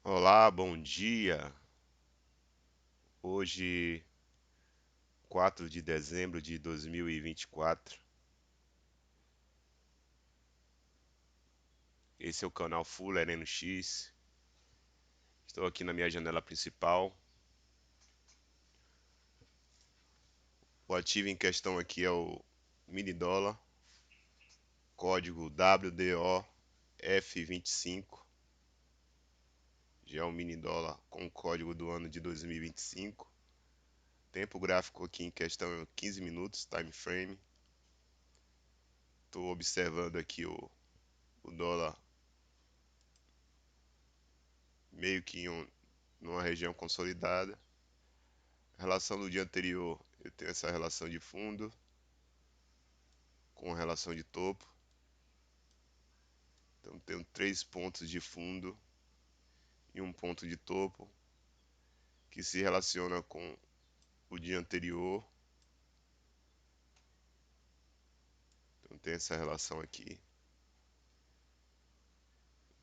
Olá, bom dia. Hoje, 4 de dezembro de 2024. Esse é o canal Fuller NX. Estou aqui na minha janela principal. O ativo em questão aqui é o mini dólar, código WDOF25. Já é o mini dólar com o código do ano de 2025. Tempo gráfico aqui em questão é 15 minutos, time frame. Estou observando aqui o dólar meio que numa região consolidada. A relação do dia anterior, eu tenho essa relação de fundo com a relação de topo. Então tenho 3 pontos de fundo e um ponto de topo que se relaciona com o dia anterior. Então tem essa relação aqui.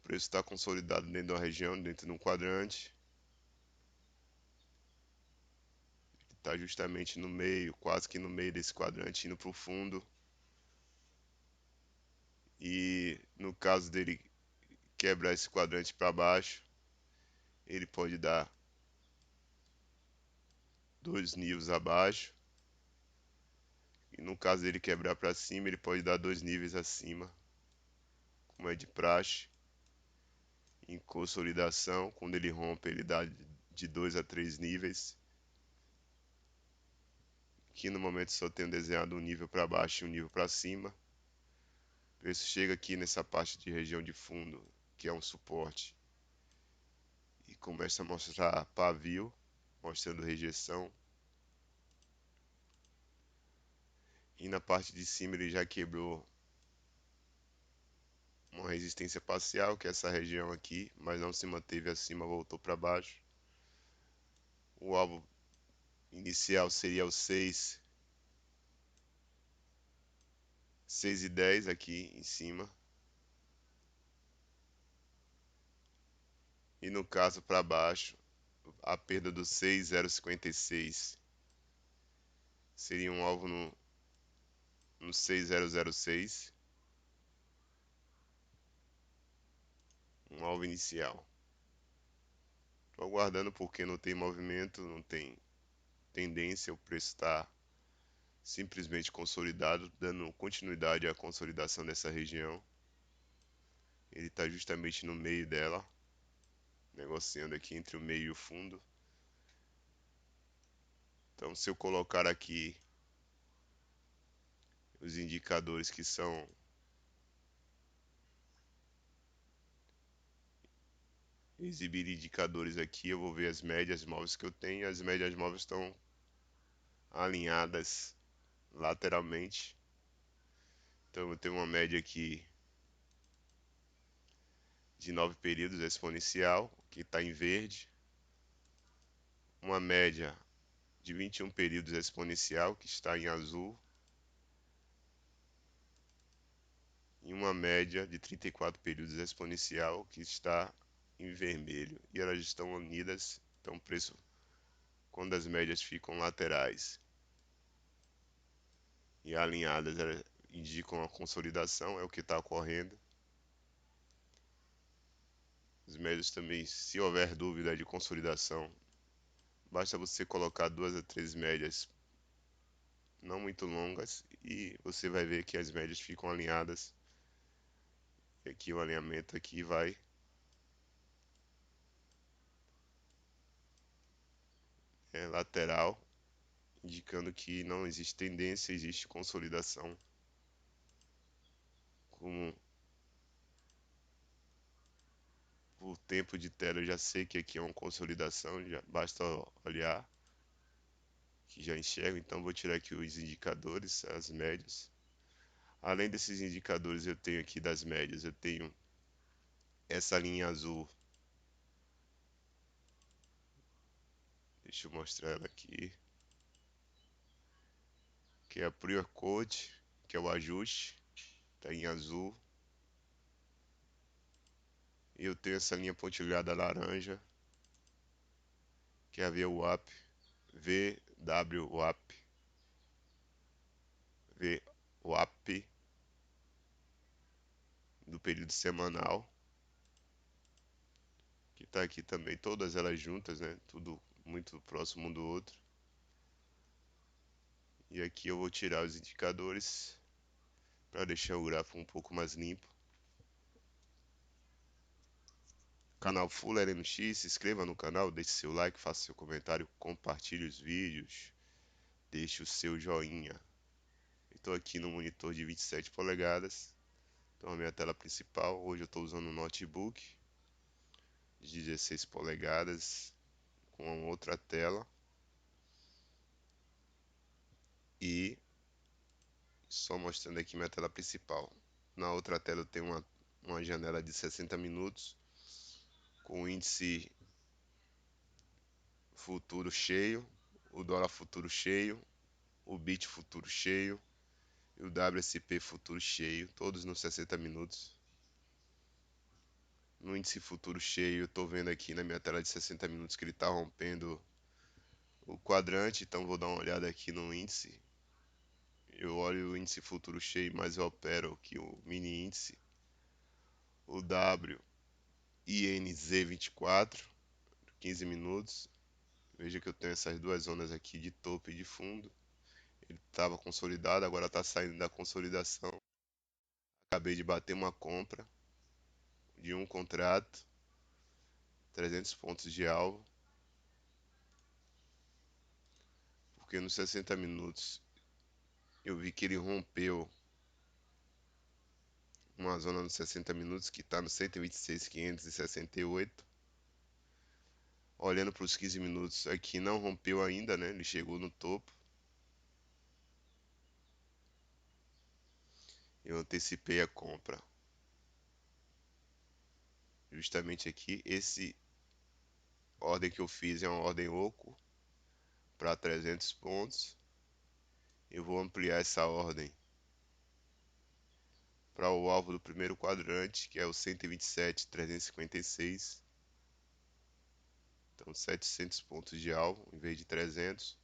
O preço está consolidado dentro de uma região, dentro de um quadrante. Está justamente no meio, quase que no meio desse quadrante, indo para o fundo. E no caso dele quebrar esse quadrante para baixo, ele pode dar 2 níveis abaixo. E no caso dele quebrar para cima, ele pode dar 2 níveis acima, como é de praxe. Em consolidação, quando ele rompe, ele dá de 2 a 3 níveis. Aqui no momento só tenho desenhado um nível para baixo e um nível para cima. O preço chega aqui nessa parte de região de fundo, que é um suporte, e começa a mostrar pavio, mostrando rejeição. E na parte de cima ele já quebrou uma resistência parcial, que é essa região aqui, mas não se manteve acima, voltou para baixo. O alvo inicial seria o 6 e 10 aqui em cima. E no caso para baixo, a perda do 6,056 seria um alvo no 6,006, um alvo inicial. Estou aguardando porque não tem movimento, não tem tendência, o preço está simplesmente consolidado, dando continuidade à consolidação dessa região. Ele está justamente no meio dela, negociando aqui entre o meio e o fundo. Então, se eu colocar aqui os indicadores que são exibir indicadores aqui, eu vou ver as médias móveis que eu tenho. As médias móveis estão alinhadas lateralmente. Então eu tenho uma média aqui de 9 períodos exponencial, que está em verde. Uma média de 21 períodos exponencial, que está em azul. E uma média de 34 períodos exponencial, que está em vermelho. E elas estão unidas, então o preço, quando as médias ficam laterais e alinhadas, elas indicam a consolidação, é o que está ocorrendo. Os médios também, se houver dúvida de consolidação, basta você colocar 2 a 3 médias não muito longas e você vai ver que as médias ficam alinhadas. E aqui o alinhamento aqui vai lateral, indicando que não existe tendência, existe consolidação. Como o tempo de tela eu já sei que aqui é uma consolidação, já basta olhar que já enxergo. Então vou tirar aqui os indicadores, as médias. Além desses indicadores, eu tenho aqui das médias, eu tenho essa linha azul. Deixa eu mostrar ela aqui, que é a Prior Code, que é o ajuste, está em azul. E eu tenho essa linha pontilhada laranja, que é a VWAP, VWAP, VWAP do período semanal, que está aqui também, todas elas juntas, né? Tudo muito próximo um do outro. E aqui eu vou tirar os indicadores para deixar o gráfico um pouco mais limpo. Canal Full LNX, se inscreva no canal, deixe seu like, faça seu comentário, compartilhe os vídeos, deixe o seu joinha. Estou aqui no monitor de 27 polegadas, então a minha tela principal. Hoje eu estou usando um notebook de 16 polegadas com outra tela e só mostrando aqui minha tela principal. Na outra tela eu tenho uma janela de 60 minutos com o índice futuro cheio, o dólar futuro cheio, o bit futuro cheio e o WSP futuro cheio, todos nos 60 minutos. No índice futuro cheio, eu estou vendo aqui na minha tela de 60 minutos que ele está rompendo o quadrante, então vou dar uma olhada aqui no índice. Eu olho o índice futuro cheio, mas eu opero aqui o mini índice, o WINZ24, 15 minutos. Veja que eu tenho essas duas zonas aqui de topo e de fundo. Ele estava consolidado, agora está saindo da consolidação. Acabei de bater uma compra de um contrato, 300 pontos de alvo, porque nos 60 minutos eu vi que ele rompeu uma zona nos 60 minutos que está no 126.568. Olhando para os 15 minutos aqui, não rompeu ainda, né? Ele chegou no topo. Eu antecipei a compra. Justamente aqui, esse ordem que eu fiz é uma ordem oco para 300 pontos. Eu vou ampliar essa ordem para o alvo do primeiro quadrante, que é o 127.356. Então 700 pontos de alvo em vez de 300.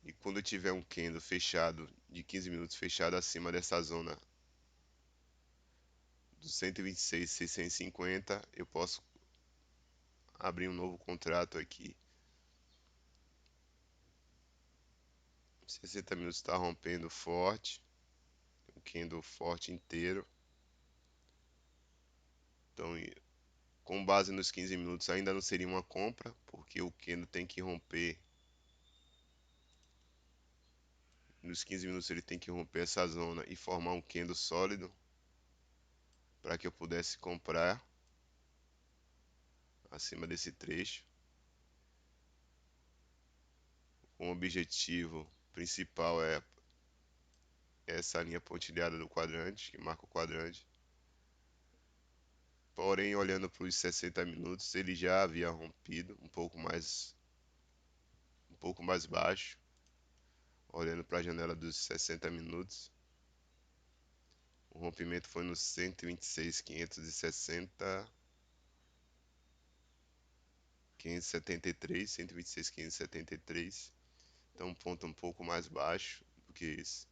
E quando eu tiver um candle fechado de 15 minutos fechado acima dessa zona dos 126.650, eu posso abrir um novo contrato aqui. 60 minutos está rompendo forte, um candle forte inteiro. Então, com base nos 15 minutos, ainda não seria uma compra, porque o candle tem que romper. Nos 15 minutos ele tem que romper essa zona e formar um candle sólido para que eu pudesse comprar acima desse trecho. O objetivo principal é essa linha pontilhada do quadrante, que marca o quadrante. Porém, olhando para os 60 minutos, ele já havia rompido um pouco mais baixo. Olhando para a janela dos 60 minutos, o rompimento foi no 126.560, 573, 126.573. Então, um ponto um pouco mais baixo do que esse.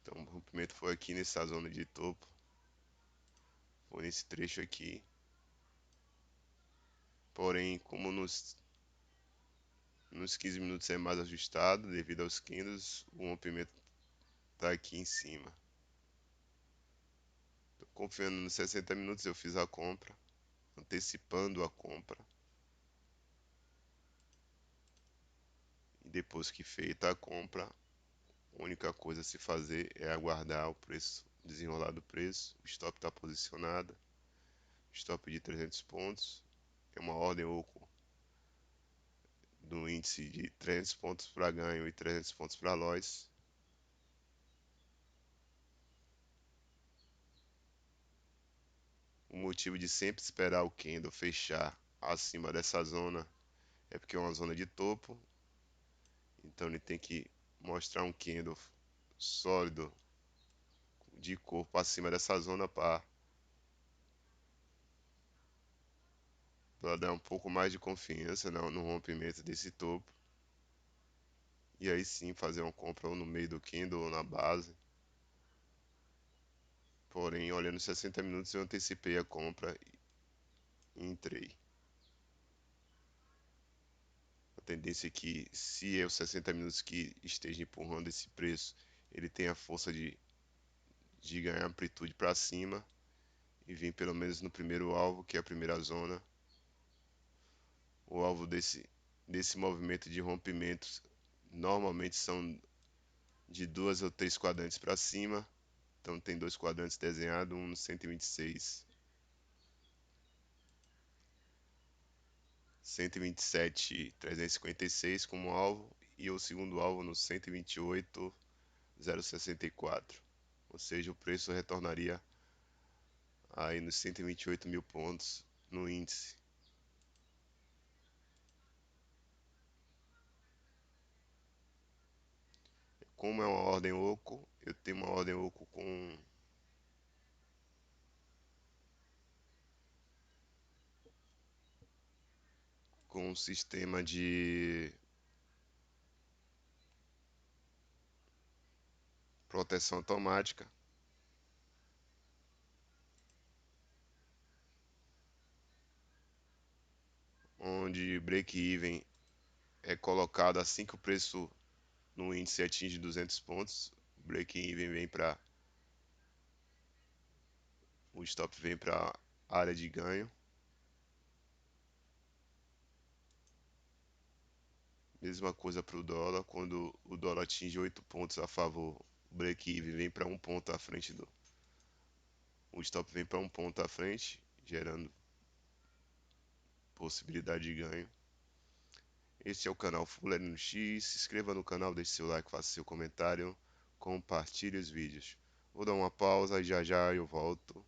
Então, o rompimento foi aqui nessa zona de topo. Foi nesse trecho aqui. Porém, como nos 15 minutos é mais ajustado devido aos candles, o rompimento está aqui em cima. Tô confiando nos 60 minutos, eu fiz a compra, antecipando a compra. E depois que feita a compra, a única coisa a se fazer é aguardar o preço, desenrolar do preço. O stop está posicionado, stop de 300 pontos. É uma ordem oco do índice de 300 pontos para ganho e 300 pontos para loss. O motivo de sempre esperar o candle fechar acima dessa zona é porque é uma zona de topo, então ele tem que mostrar um candle sólido de corpo acima dessa zona para dar um pouco mais de confiança no rompimento desse topo. E aí sim fazer uma compra ou no meio do candle ou na base. Porém, olhando 60 minutos, eu antecipei a compra e entrei. A tendência é que, se é os 60 minutos que esteja empurrando esse preço, ele tem a força de ganhar amplitude para cima e vir pelo menos no primeiro alvo, que é a primeira zona. O alvo desse movimento de rompimentos normalmente são de duas ou três quadrantes para cima. Então tem dois quadrantes desenhados, um no 126, 127, 356 como alvo e o segundo alvo no 128, 064. Ou seja, o preço retornaria aí nos 128 mil pontos no índice. Como é uma ordem oco, eu tenho uma ordem oco com um sistema de proteção automática, onde break-even é colocado assim que o preço no índice atinge 200 pontos. O break-even vem para o stop vem para a área de ganho. Mesma coisa para o dólar, quando o dólar atinge 8 pontos a favor, o break-even vem para um ponto à frente o stop vem para um ponto à frente, gerando possibilidade de ganho. Este é o canal Full NX. Se inscreva no canal, deixe seu like, faça seu comentário, compartilhe os vídeos. Vou dar uma pausa e já já eu volto.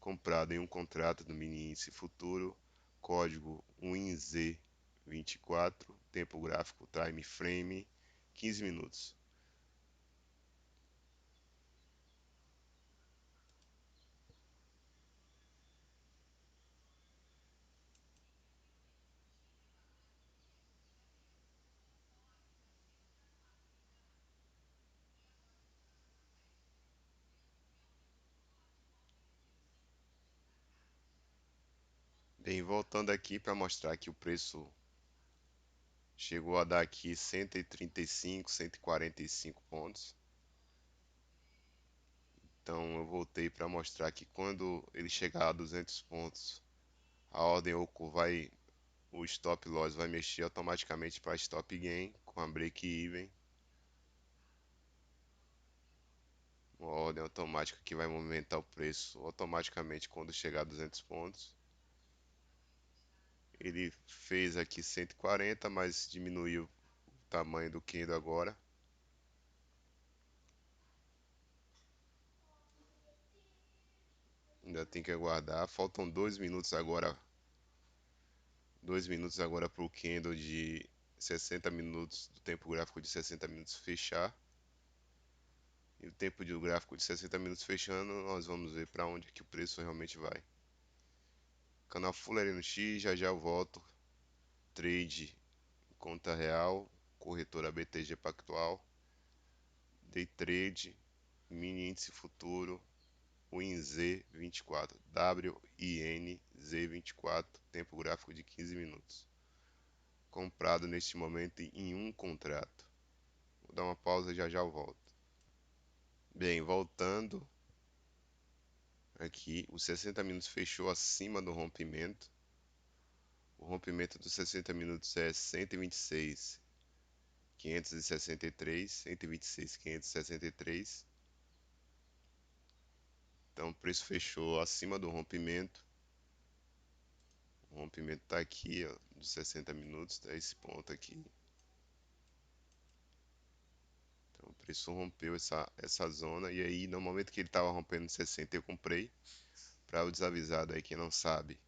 Comprado em um contrato do mini índice futuro, código WINZ24, tempo gráfico time frame 15 minutos. Bem, voltando aqui para mostrar que o preço chegou a dar aqui 135, 145 pontos. Então eu voltei para mostrar que quando ele chegar a 200 pontos, a ordem oco o stop loss vai mexer automaticamente para stop gain com a break even. Uma ordem automática que vai movimentar o preço automaticamente quando chegar a 200 pontos. Ele fez aqui 140, mas diminuiu o tamanho do candle agora. Ainda tem que aguardar. Faltam 2 minutos agora. 2 minutos agora para o candle de 60 minutos, do tempo gráfico de 60 minutos fechar. E o tempo de gráfico de 60 minutos fechando, nós vamos ver para onde que o preço realmente vai. Canal Fuller NX, já já eu volto. Trade em conta real, corretora BTG Pactual, Day Trade, mini índice futuro, WINZ24, WINZ24, tempo gráfico de 15 minutos. Comprado neste momento em um contrato. Vou dar uma pausa e já já eu volto. Bem, voltando aqui, os 60 minutos fechou acima do rompimento. O rompimento dos 60 minutos é 126, 563, 126, 563. Então o preço fechou acima do rompimento. O rompimento está aqui, ó, dos 60 minutos, tá esse ponto aqui. Então o preço rompeu essa zona e aí no momento que ele estava rompendo 60 eu comprei. Para o desavisado aí, quem não sabe,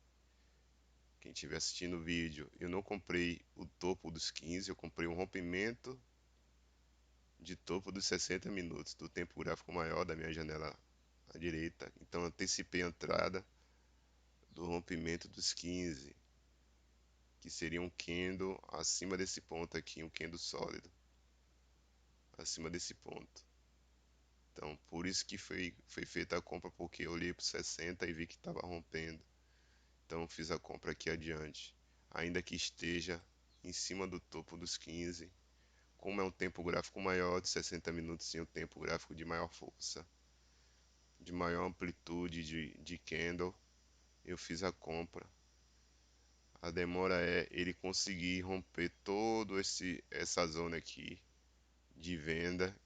quem estiver assistindo o vídeo, eu não comprei o topo dos 15, eu comprei um rompimento de topo dos 60 minutos, do tempo gráfico maior da minha janela à direita. Então antecipei a entrada do rompimento dos 15, que seria um candle acima desse ponto aqui, um candle sólido, acima desse ponto. Então, por isso que foi feita a compra, porque eu olhei para 60 e vi que estava rompendo. Então, fiz a compra aqui adiante, ainda que esteja em cima do topo dos 15. Como é um tempo gráfico maior, de 60 minutos, sim, um tempo gráfico de maior força, de maior amplitude de candle, eu fiz a compra. A demora é ele conseguir romper todo essa zona aqui de venda,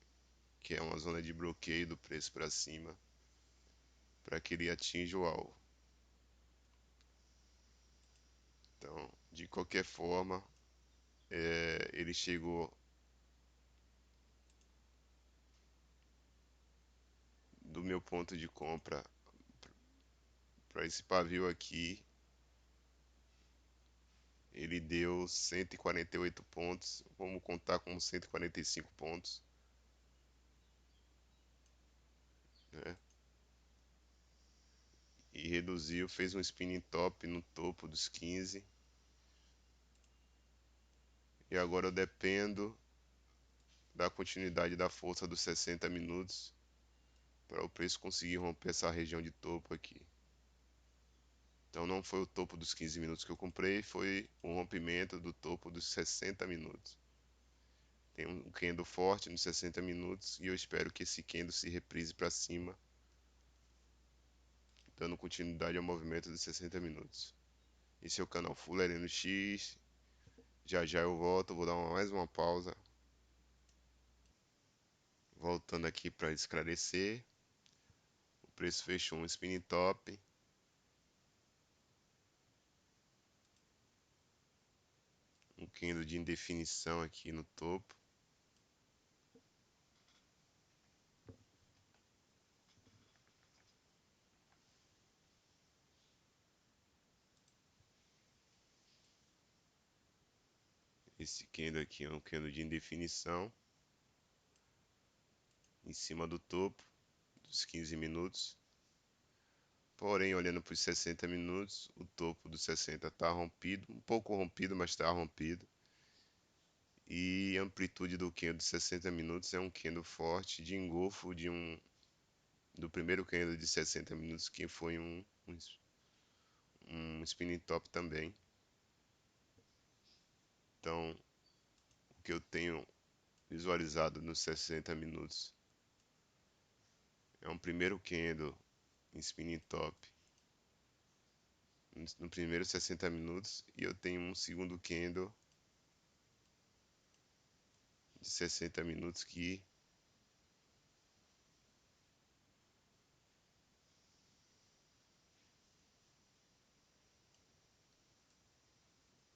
que é uma zona de bloqueio do preço para cima, para que ele atinja o alvo. Então, de qualquer forma, ele chegou do meu ponto de compra para esse pavio aqui. Ele deu 148 pontos, vamos contar como 145 pontos, né? E reduziu, fez um spinning top no topo dos 15. E agora eu dependo da continuidade da força dos 60 minutos para o preço conseguir romper essa região de topo aqui. Então não foi o topo dos 15 minutos que eu comprei, foi o rompimento do topo dos 60 minutos. Tem um candle forte nos 60 minutos e eu espero que esse candle se reprise para cima, dando continuidade ao movimento dos 60 minutos. Esse é o canal Full X. Já já eu volto, vou dar mais uma pausa. Voltando aqui para esclarecer. O preço fechou um spinning top. Um candle de indefinição aqui no topo. Esse candle aqui é um candle de indefinição em cima do topo dos 15 minutos. Porém, olhando para os 60 minutos, o topo dos 60 está rompido, um pouco rompido, mas está rompido. E a amplitude do candle de 60 minutos é um candle forte de engolfo do primeiro candle de 60 minutos, que foi um spinning top também. Então, o que eu tenho visualizado nos 60 minutos é um primeiro candle em spinning top no primeiro 60 minutos e eu tenho um segundo candle de 60 minutos que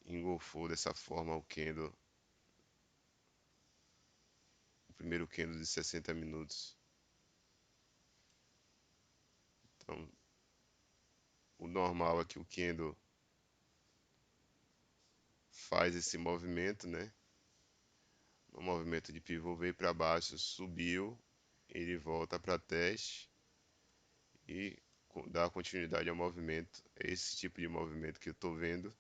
engolfou dessa forma o primeiro candle de 60 minutos. Então, o normal é que o candle faz esse movimento, né? No movimento de pivô veio para baixo, subiu, ele volta para teste e dá continuidade ao movimento. É esse tipo de movimento que eu estou vendo.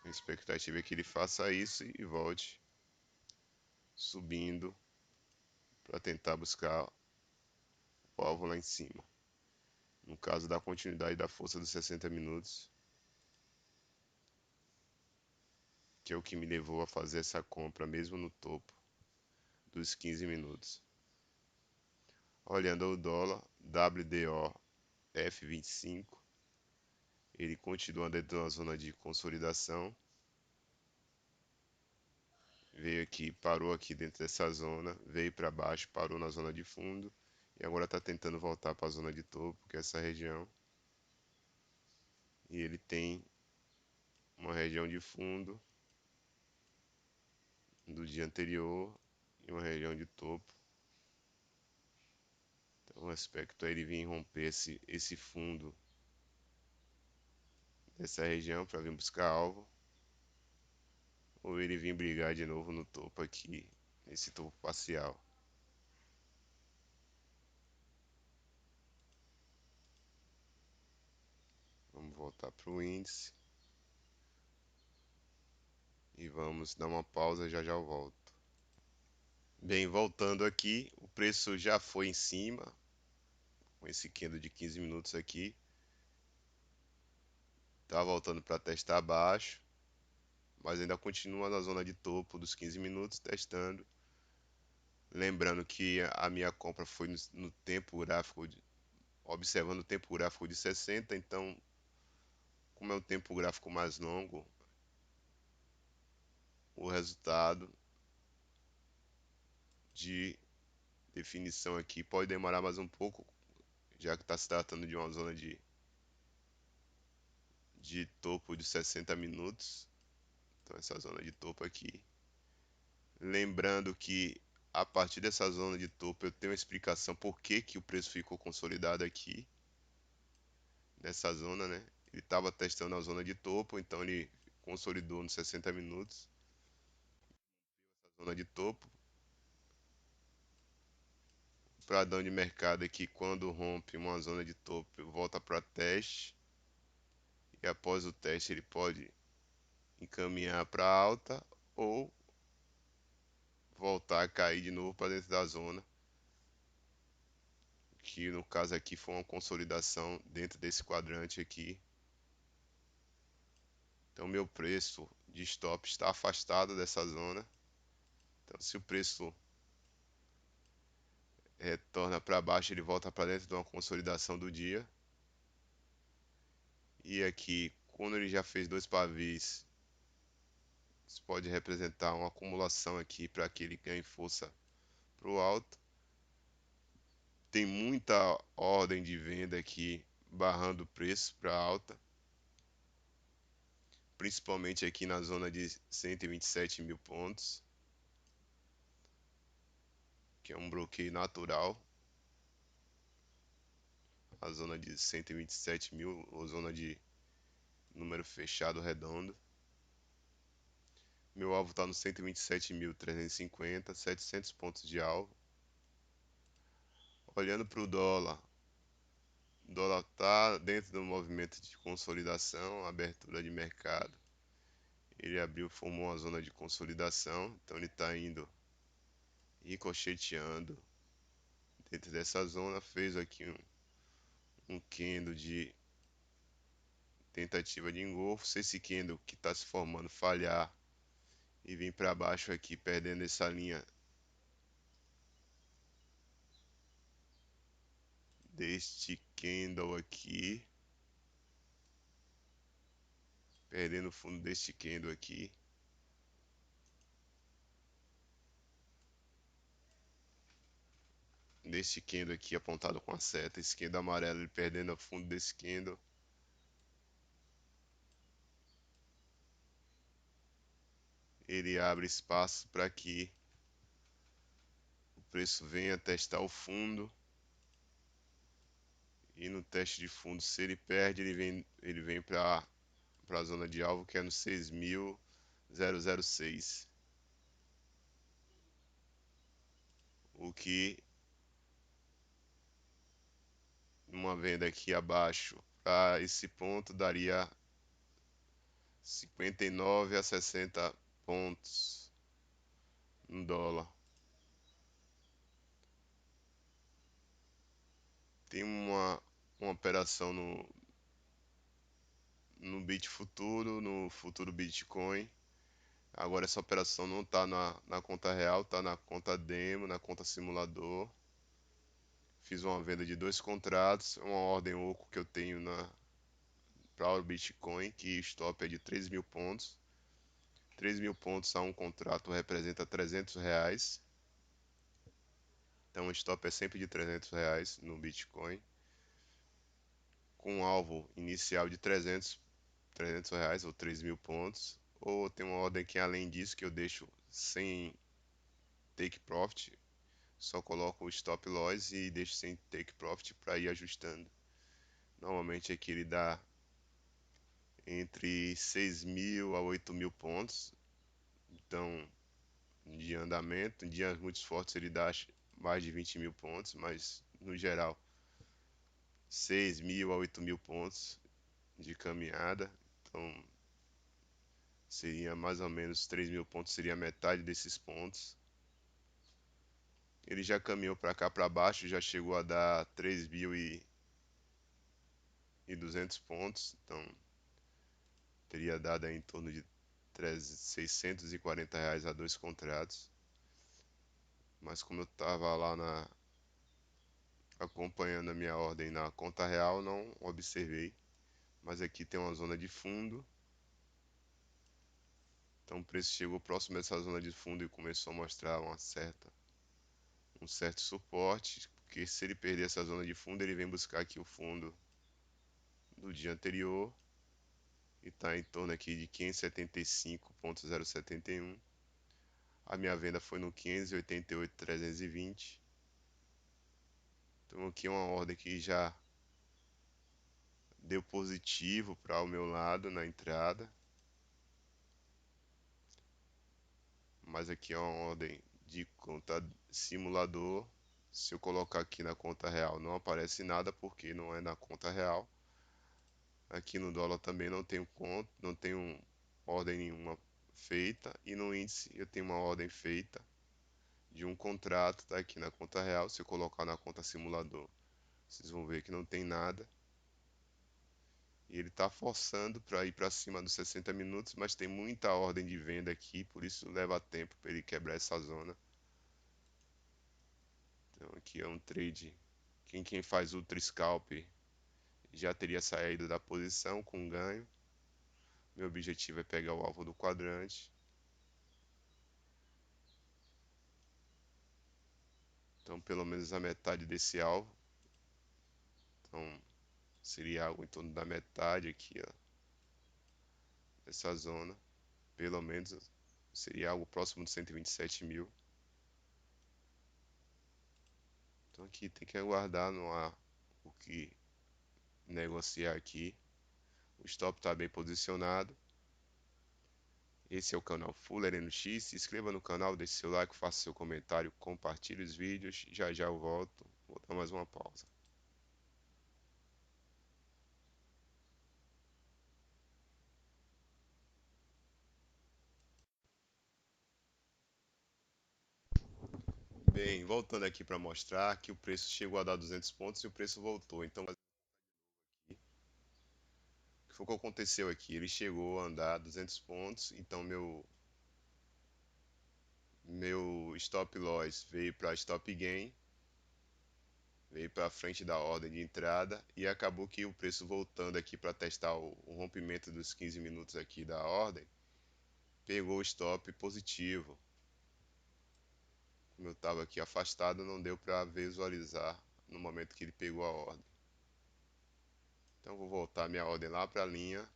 A expectativa é que ele faça isso e volte subindo para tentar buscar o alvo lá em cima. No caso da continuidade da força dos 60 minutos, que é o que me levou a fazer essa compra mesmo no topo dos 15 minutos. Olhando o dólar, WDO F25, ele continua dentro da zona de consolidação. Veio aqui, parou aqui dentro dessa zona, veio para baixo, parou na zona de fundo e agora está tentando voltar para a zona de topo, que é essa região. E ele tem uma região de fundo do dia anterior e uma região de topo. Então o aspecto é ele vir romper esse fundo dessa região para vir buscar alvo. ou ele vir brigar de novo no topo aqui, nesse topo parcial. Vamos voltar para o índice e vamos dar uma pausa, já já eu volto. Bem, voltando aqui, o preço já foi em cima, com esse candle de 15 minutos aqui. Tá voltando para testar abaixo, mas ainda continua na zona de topo dos 15 minutos testando. Lembrando que a minha compra foi no tempo gráfico, observando o tempo gráfico de 60, então, como é um tempo gráfico mais longo, o resultado de definição aqui pode demorar mais um pouco, já que está se tratando de uma zona de topo de 60 minutos. Então, essa zona de topo aqui. Lembrando que a partir dessa zona de topo eu tenho uma explicação por que que o preço ficou consolidado aqui nessa zona, né? Ele estava testando a zona de topo, então ele consolidou nos 60 minutos, a zona de topo. O padrão de mercado aqui, quando rompe uma zona de topo, volta para teste, e após o teste ele pode encaminhar para alta ou voltar a cair de novo para dentro da zona, que no caso aqui foi uma consolidação dentro desse quadrante aqui. Então meu preço de stop está afastado dessa zona. Então se o preço retorna para baixo, ele volta para dentro de uma consolidação do dia. E aqui, quando ele já fez dois pavis, isso pode representar uma acumulação aqui para que ele ganhe força para o alto. Tem muita ordem de venda aqui barrando o preço para alta, principalmente aqui na zona de 127 mil pontos, que é um bloqueio natural. A zona de 127 mil, ou zona de número fechado redondo. Meu alvo está no 127.350, 700 pontos de alvo. Olhando para o dólar está dentro do movimento de consolidação, abertura de mercado. Ele abriu, formou uma zona de consolidação, então ele está indo ricocheteando dentro dessa zona. Fez aqui um candle de tentativa de engolfo. Se esse candle que está se formando falhar e vir para baixo aqui, perdendo essa linha deste candle aqui, perdendo o fundo deste candle aqui, deste candle aqui apontado com a seta, esse candle amarelo, ele perdendo o fundo desse candle, ele abre espaço para que o preço venha testar o fundo. E no teste de fundo, se ele perde, ele vem para a zona de alvo, que é no 6.006. O que, numa venda aqui abaixo para esse ponto, daria 59 a 60 pontos no dólar. Tem uma operação no Bit Futuro, no futuro Bitcoin. Agora essa operação não está na conta real, está na conta demo, na conta simulador. Fiz uma venda de dois contratos, uma ordem oco que eu tenho para o Bitcoin, que stop é de 3.000 pontos. 3.000 pontos a um contrato representa R$ 300. Então o stop é sempre de R$ 300 no Bitcoin, com um alvo inicial de 300 reais ou 3.000 pontos. Ou tem uma ordem que além disso que eu deixo sem take profit, só coloco o stop loss e deixo sem take profit para ir ajustando. Normalmente aqui ele dá entre 6.000 a 8.000 pontos Então, de andamento, em dias muito fortes ele dá mais de 20 mil pontos, mas no geral 6 mil a 8 mil pontos de caminhada. Então, seria mais ou menos 3 mil pontos, seria metade desses pontos. Ele já caminhou para cá para baixo, já chegou a dar 3.200 pontos, então teria dado aí em torno de R$ 640 a dois contratos. Mas como eu estava lá acompanhando a minha ordem na conta real, não observei. Mas aqui tem uma zona de fundo, então o preço chegou próximo dessa zona de fundo e começou a mostrar um certo suporte, porque se ele perder essa zona de fundo, ele vem buscar aqui o fundo do dia anterior e está em torno aqui de 575,071. A minha venda foi no 588,320. Então aqui é uma ordem que já deu positivo para o meu lado na entrada, mas aqui é uma ordem de conta simulador. Se eu colocar aqui na conta real, não aparece nada porque não é na conta real. Aqui no dólar também não tenho conta, não tenho ordem nenhuma feita, e no índice eu tenho uma ordem feita de um contrato, tá aqui na conta real. Se eu colocar na conta simulador, vocês vão ver que não tem nada. E ele está forçando para ir para cima dos 60 minutos, mas tem muita ordem de venda aqui, por isso leva tempo para ele quebrar essa zona. Então aqui é um trade. Quem faz Ultra Scalp já teria saído da posição com ganho. Meu objetivo é pegar o alvo do quadrante. Então pelo menos a metade desse alvo. Então seria algo em torno da metade aqui, ó, dessa zona. Pelo menos seria algo próximo de 127 mil. Então aqui tem que aguardar, não há o que negociar aqui. O stop está bem posicionado. Esse é o canal Fuller NX. Se inscreva no canal, deixe seu like, faça seu comentário, compartilhe os vídeos. Já já eu volto. Vou dar mais uma pausa. Bem, voltando aqui para mostrar que o preço chegou a dar 200 pontos e o preço voltou. Então, o que foi que aconteceu aqui? Ele chegou a andar 200 pontos, então meu stop loss veio para stop gain, veio para frente da ordem de entrada, e acabou que o preço voltando aqui para testar o rompimento dos 15 minutos aqui da ordem, pegou o stop positivo. Como eu estava aqui afastado, não deu para visualizar no momento que ele pegou a ordem. Então vou voltar minha ordem lá para a linha,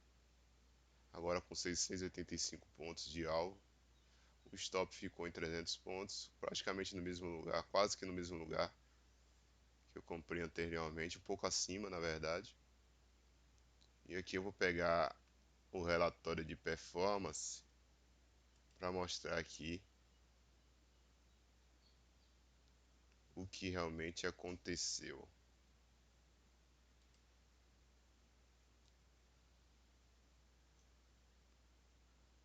agora com 685 pontos de alvo. O stop ficou em 300 pontos, praticamente no mesmo lugar, quase que no mesmo lugar que eu comprei anteriormente, um pouco acima na verdade. E aqui eu vou pegar o relatório de performance para mostrar aqui o que realmente aconteceu.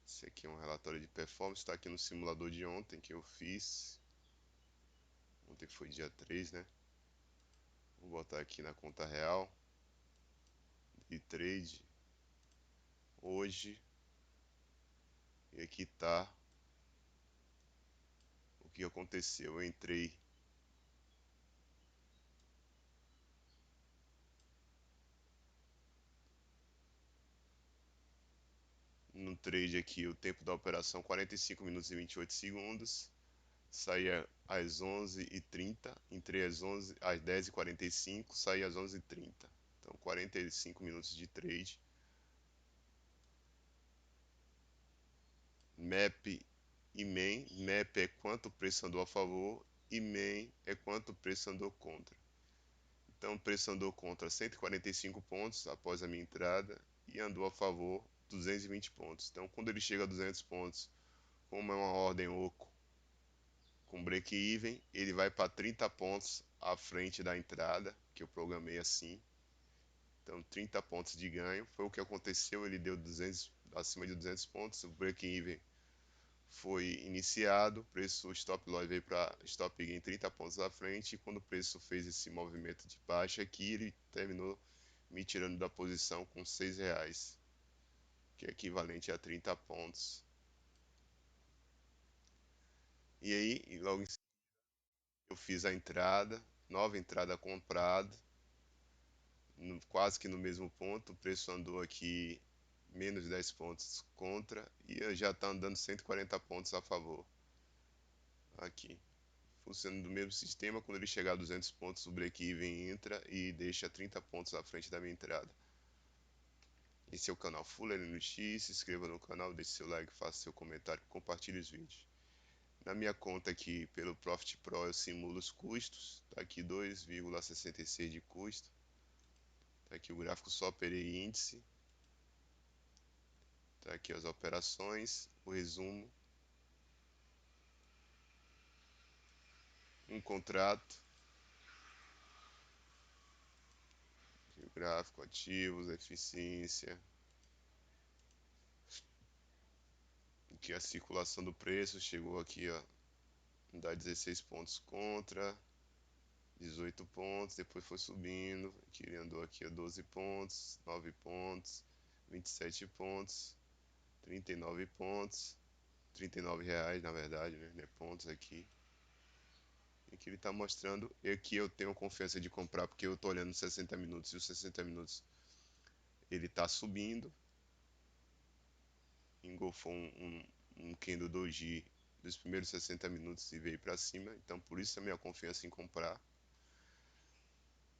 Esse aqui é um relatório de performance, está aqui no simulador de ontem que eu fiz. Ontem foi dia 3, né? Vou botar aqui na conta real de trade hoje. E aqui tá o que aconteceu. Eu entrei no trade aqui, o tempo da operação 45 minutos e 28 segundos. Saía às 11h30, entrei às 10h45, saí às 11h30. Então 45 minutos de trade. MAP e MAN. MAP é quanto o preço andou a favor e MAN é quanto o preço andou contra. Então o preço andou contra 145 pontos após a minha entrada e andou a favor 220 pontos. Então quando ele chega a 200 pontos como é uma ordem oco com break-even, ele vai para 30 pontos à frente da entrada, que eu programei assim. Então 30 pontos de ganho, foi o que aconteceu, ele deu 200, acima de 200 pontos, o break-even foi iniciado, o preço stop loss veio para stop gain 30 pontos à frente, e quando o preço fez esse movimento de baixa aqui, ele terminou me tirando da posição com R$ 6, que é equivalente a 30 pontos. E aí, logo em seguida, eu fiz a entrada, nova entrada comprada, quase que no mesmo ponto, o preço andou aqui menos 10 pontos contra, e já está andando 140 pontos a favor. Aqui. Funciona do mesmo sistema, quando ele chegar a 200 pontos, o break-even entra e deixa 30 pontos à frente da minha entrada. Esse é o canal Full NX, se inscreva no canal, deixe seu like, faça seu comentário, compartilhe os vídeos. Na minha conta aqui, pelo Profit Pro, eu simulo os custos, tá aqui 2,66 de custo, tá aqui o gráfico só operei índice, tá aqui as operações, o resumo, um contrato, o gráfico, ativos, eficiência, aqui a circulação do preço, chegou aqui ó, dá 16 pontos contra, 18 pontos, depois foi subindo, aqui ele andou aqui a 12 pontos, 9 pontos, 27 pontos, 39 pontos, R$ 39 na verdade, né, pontos aqui. E aqui ele está mostrando, e aqui eu tenho confiança de comprar porque eu estou olhando 60 minutos e os 60 minutos ele está subindo, engolfou um candle doji dos primeiros 60 minutos e veio para cima, então por isso a minha confiança em comprar.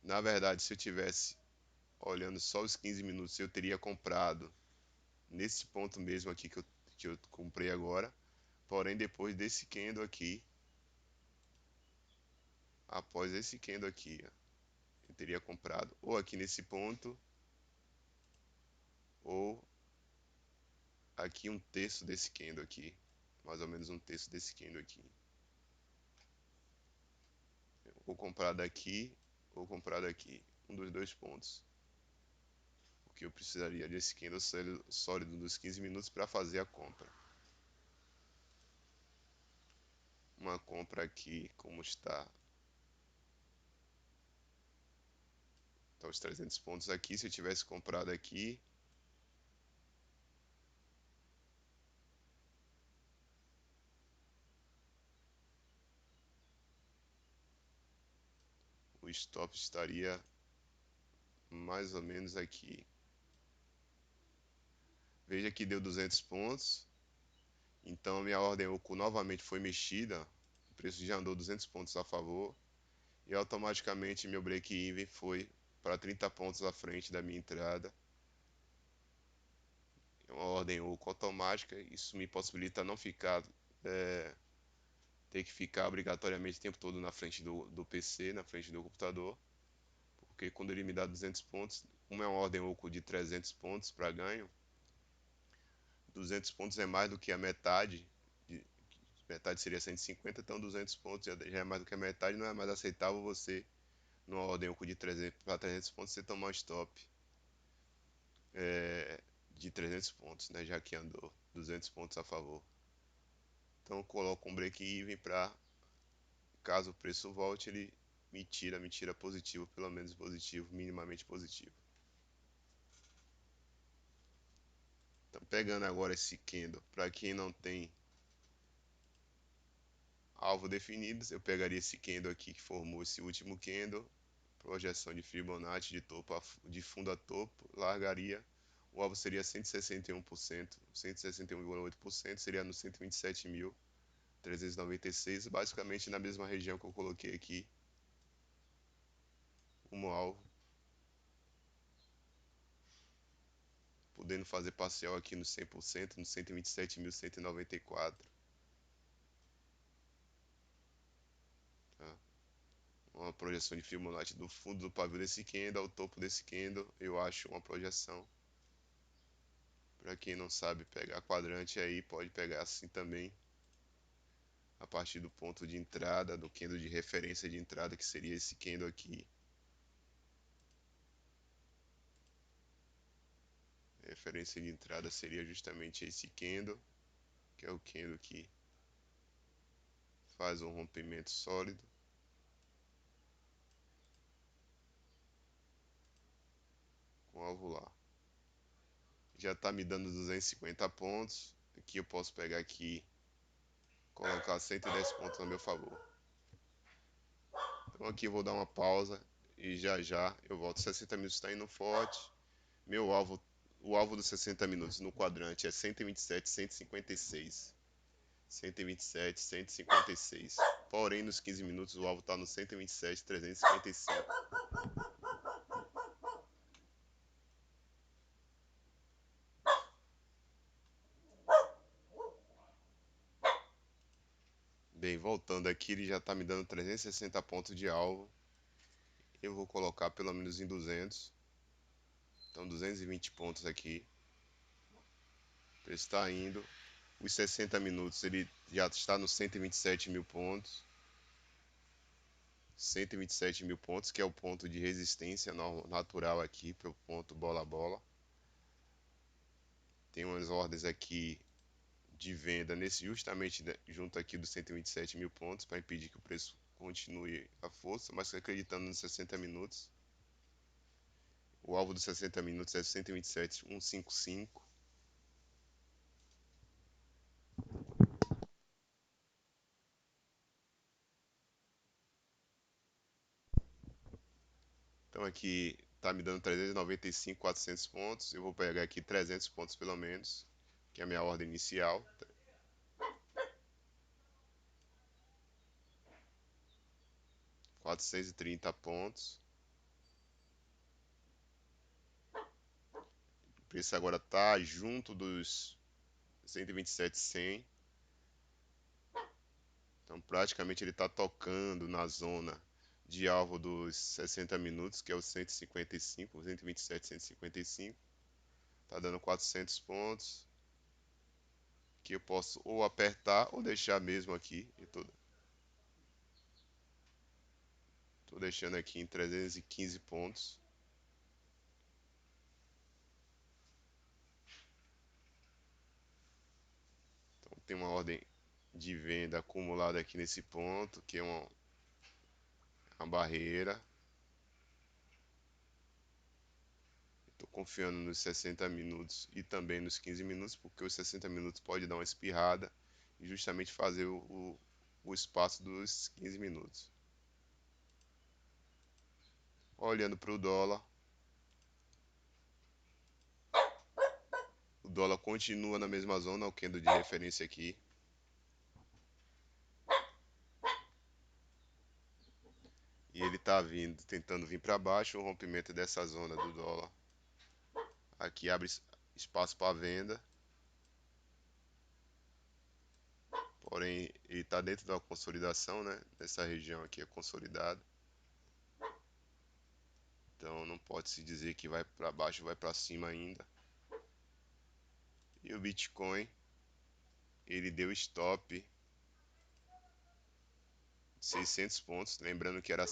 Na verdade, se eu tivesse olhando só os 15 minutos, eu teria comprado nesse ponto mesmo aqui que eu comprei agora, porém depois desse candle aqui, após esse candle aqui, ó, eu teria comprado ou aqui nesse ponto, ou aqui um terço desse candle aqui, mais ou menos um terço desse candle aqui. Ou comprar daqui, ou comprar daqui, um dos dois pontos. Porque eu precisaria desse candle sólido dos 15 minutos para fazer a compra. Uma compra aqui, como está então, os 300 pontos aqui, se eu tivesse comprado aqui, o stop estaria mais ou menos aqui. Veja que deu 200 pontos, então a minha ordem oco novamente foi mexida, o preço já andou 200 pontos a favor, e automaticamente meu break-even foi para 30 pontos à frente da minha entrada. É uma ordem oco automática, isso me possibilita não ficar, ter que ficar obrigatoriamente o tempo todo na frente do PC, na frente do computador, porque quando ele me dá 200 pontos, como é uma ordem oco de 300 pontos para ganho, 200 pontos é mais do que a metade, metade seria 150, então 200 pontos já é mais do que a metade, não é mais aceitável você, numa ordem oco de 300 para 300 pontos, você tomar um stop de 300 pontos, né, já que andou 200 pontos a favor. Então eu coloco um break-even para, caso o preço volte, ele me tira positivo, pelo menos positivo, minimamente positivo. Então pegando agora esse candle, para quem não tem alvo definido, eu pegaria esse candle aqui que formou esse último candle, projeção de Fibonacci de topo de fundo a topo, largaria, o alvo seria 161%, 161,8%, seria no 127.396, basicamente na mesma região que eu coloquei aqui, como alvo, podendo fazer parcial aqui no 100%, no 127.194, tá? Uma projeção de Fibonacci do fundo do pavio desse candle ao topo desse candle, eu acho uma projeção. Para quem não sabe pegar quadrante aí, pode pegar assim também. a partir do ponto de entrada, do candle de referência de entrada, que seria esse candle aqui. A referência de entrada seria justamente esse candle, que é o candle que faz um rompimento sólido. Com alvo lá. Já está me dando 250 pontos. Aqui eu posso pegar aqui, colocar 110 pontos a meu favor. Então aqui eu vou dar uma pausa e já já eu volto. 60 minutos está indo forte. Meu alvo, o alvo dos 60 minutos no quadrante é 127, 156. 127, 156. Porém, nos 15 minutos o alvo está no 127, 355. Bem, voltando aqui, ele já está me dando 360 pontos de alvo. Eu vou colocar pelo menos em 200. Então 220 pontos aqui. Ele está indo. Os 60 minutos ele já está nos 127 mil pontos. 127 mil pontos, que é o ponto de resistência natural aqui para o ponto bola a bola. Tem umas ordens aqui de venda nesse justamente junto aqui dos 127 mil pontos para impedir que o preço continue a força, mas acreditando nos 60 minutos. O alvo dos 60 minutos é 127,155. Então aqui tá me dando 395, 400 pontos. Eu vou pegar aqui 300 pontos pelo menos, que é a minha ordem inicial. 430 pontos. O preço agora tá junto dos 127,100. Então praticamente ele está tocando na zona de alvo dos 60 minutos, que é o 155, 127, 155. Tá dando 400 pontos. Que eu posso ou apertar ou deixar mesmo aqui. Tô deixando aqui em 315 pontos. Então tem uma ordem de venda acumulada aqui nesse ponto, que é uma barreira. Estou confiando nos 60 minutos e também nos 15 minutos, porque os 60 minutos pode dar uma espirrada e justamente fazer o espaço dos 15 minutos. Olhando para o dólar continua na mesma zona, o candle de referência aqui. E ele está vindo, tentando vir para baixo, o rompimento dessa zona do dólar. Aqui abre espaço para venda. Porém, ele está dentro da consolidação, né? Nessa região aqui é consolidado. Então não pode se dizer que vai para baixo, vai para cima ainda. E o Bitcoin, ele deu stop de 600 pontos, lembrando que era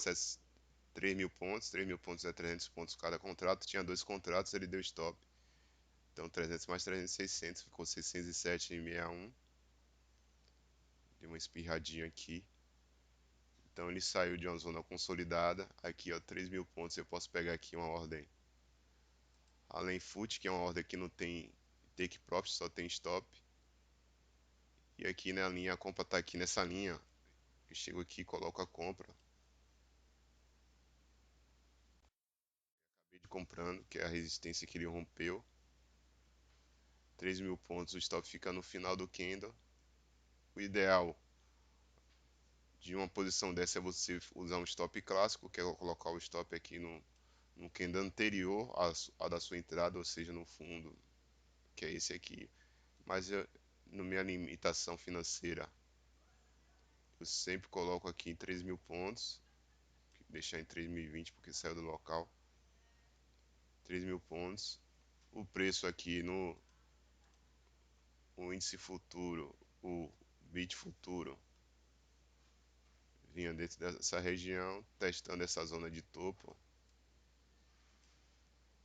3 mil pontos, 3 mil pontos é 300 pontos cada contrato, tinha dois contratos, ele deu stop. Então 300 mais 300, 600, ficou 607,61. Deu uma espirradinha aqui. Então ele saiu de uma zona consolidada. Aqui ó, 3 mil pontos, eu posso pegar aqui uma ordem Além Foot, que é uma ordem que não tem take profit, só tem stop. E aqui na linha, a compra está aqui nessa linha. Eu chego aqui, coloco a compra. Acabei de comprando, que é a resistência que ele rompeu. 3 mil pontos, o stop fica no final do candle. O ideal de uma posição dessa é você usar um stop clássico, que é colocar o stop aqui no candle anterior à da sua entrada, ou seja, no fundo, que é esse aqui. Mas na minha limitação financeira, eu sempre coloco aqui em 3 mil pontos. Deixar em 3.020 porque saiu do local. 3 mil pontos. O preço aqui no o índice futuro, o BIT futuro, vinha dentro dessa região, testando essa zona de topo,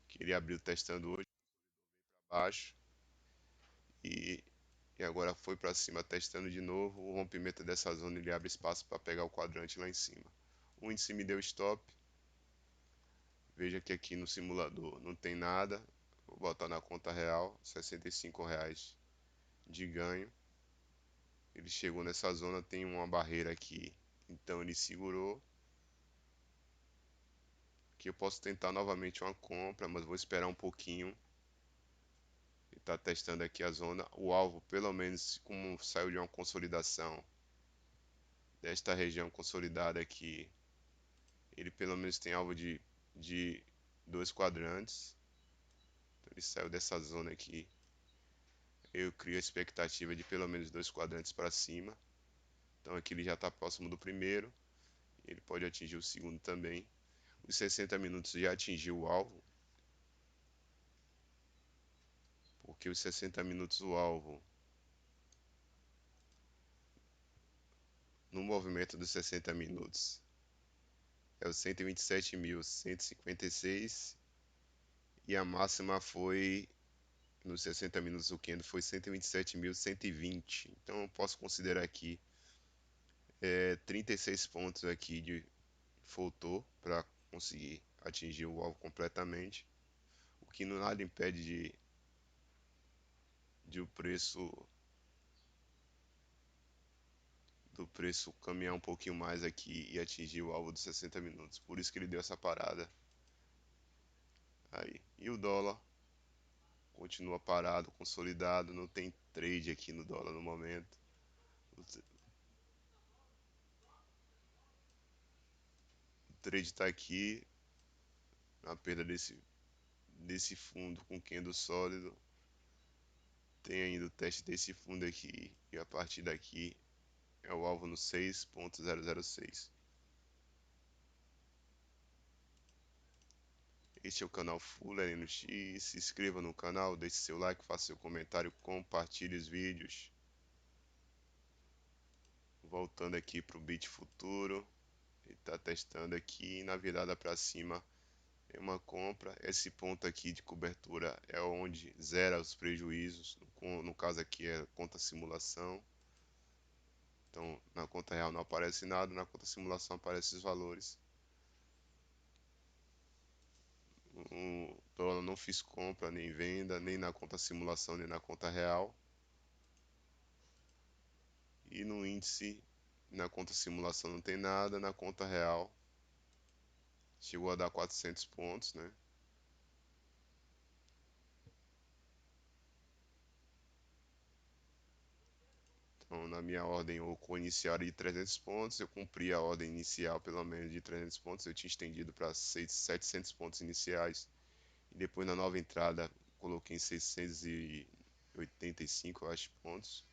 que ele abriu testando hoje para baixo e, e agora foi para cima testando de novo. O rompimento dessa zona ele abre espaço para pegar o quadrante lá em cima. O índice me deu stop. Veja que aqui no simulador não tem nada. Vou botar na conta real, R$ 65 de ganho. Ele chegou nessa zona, tem uma barreira aqui, então ele segurou. Aqui eu posso tentar novamente uma compra, mas vou esperar um pouquinho. Ele está testando aqui a zona. O alvo, pelo menos, como saiu de uma consolidação desta região consolidada aqui, ele pelo menos tem alvo de dois quadrantes. Então, ele saiu dessa zona aqui. Eu crio a expectativa de pelo menos dois quadrantes para cima. Então aqui ele já está próximo do primeiro. Ele pode atingir o segundo também. Os 60 minutos já atingiu o alvo. Porque os 60 minutos o alvo, no movimento dos 60 minutos, é o 127.156 e a máxima foi nos 60 minutos o candle foi 127.120. Então eu posso considerar aqui 36 pontos aqui de faltou para conseguir atingir o alvo completamente, o que não nada impede de o preço do preço caminhar um pouquinho mais aqui e atingir o alvo dos 60 minutos. Por isso que ele deu essa parada aí. E o dólar continua parado, consolidado, não tem trade aqui no dólar no momento. O trade está aqui na perda desse fundo com candle sólido. Tem ainda o teste desse fundo aqui e a partir daqui é o alvo no 6.006. Este é o canal Fuller NX. Se inscreva no canal, deixe seu like, faça seu comentário, compartilhe os vídeos. Voltando aqui para o Bit Futuro, ele está testando aqui na virada para cima é uma compra. Esse ponto aqui de cobertura é onde zera os prejuízos. No caso aqui é conta simulação. Então na conta real não aparece nada, na conta simulação aparecem os valores. O dólar não fiz compra nem venda, nem na conta simulação, nem na conta real. E no índice, na conta simulação não tem nada, na conta real chegou a dar 400 pontos, né? Então, na minha ordem ou inicial de 300 pontos, eu cumpri a ordem inicial pelo menos de 300 pontos, eu tinha estendido para 700 pontos iniciais. E depois na nova entrada coloquei em 685, eu acho, pontos,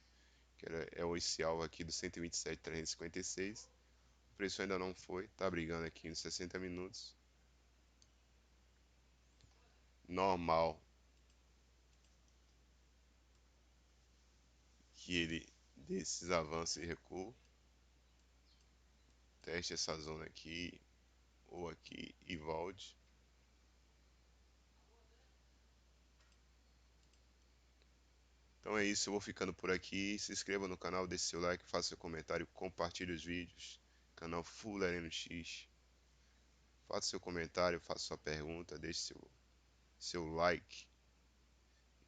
que é o esse alvo aqui do 127.356. O preço ainda não foi, tá brigando aqui nos 60 minutos. Normal que ele dê esses avanços e recuo. Teste essa zona aqui ou aqui e volte. Então é isso, eu vou ficando por aqui. Se inscreva no canal, deixe seu like, faça seu comentário, compartilhe os vídeos. Canal Fuller NX. Faça seu comentário, faça sua pergunta, deixe seu like.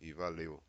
E valeu.